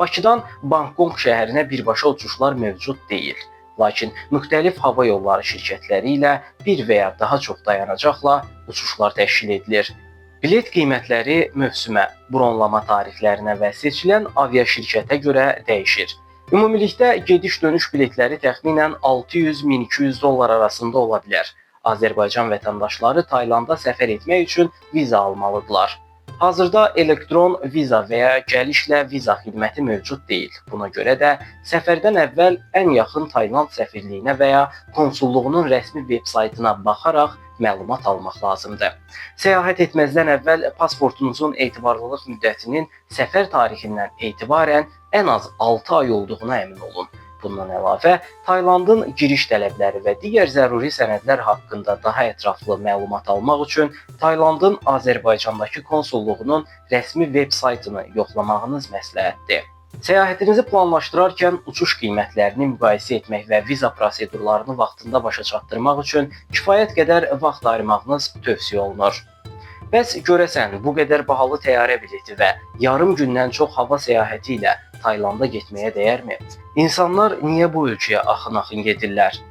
Bakıdan Bangkok şəhərinə birbaşa uçuşlar mövcud deyil. Lakin müxtəlif hava yolları şirkətləri ilə bir və ya daha çox dayanacaqla uçuşlar təşkil edilir. Bilet qiymətləri mövsümə, bronlama tarixlərinə və seçilən aviaşirkətə görə dəyişir. Ümumilikdə gediş-dönüş biletləri təxminən 600-1200 dollar arasında ola bilər. Azərbaycan vətəndaşları Taylanda səfər etmək üçün viza almalıdırlar. Hazırda elektron viza və ya gəlişlə viza xidməti mövcud deyil. Buna görə də səfərdən əvvəl ən yaxın Tayland səfirliyinə və ya konsulluğunun rəsmi veb-saytına baxaraq məlumat almaq lazımdır. Səyahət etməzdən əvvəl pasportunuzun etibarlılıq müddətinin səfər tarixindən etibarən ən az 6 ay olduğuna əmin olun. Bundan əlavə, Taylandın giriş tələbləri və digər zəruri sənədlər haqqında daha ətraflı məlumat almaq üçün Taylandın Azərbaycandakı konsulluğunun rəsmi veb-saytını yoxlamağınız məsləhətdir. Səyahətinizi planlaşdırarkən uçuş qiymətlərini müqayisə etmək və viza prosedurlarını vaxtında başa çatdırmaq üçün kifayət qədər vaxt ayırmağınız tövsiyə olunur. Bəs görəsən, bu qədər bahalı təyyarə bileti və yarım gündən çox hava səyahəti ilə Taylanda getməyə dəyərmi? İnsanlar niyə bu ölkəyə axın-axın gedirlər?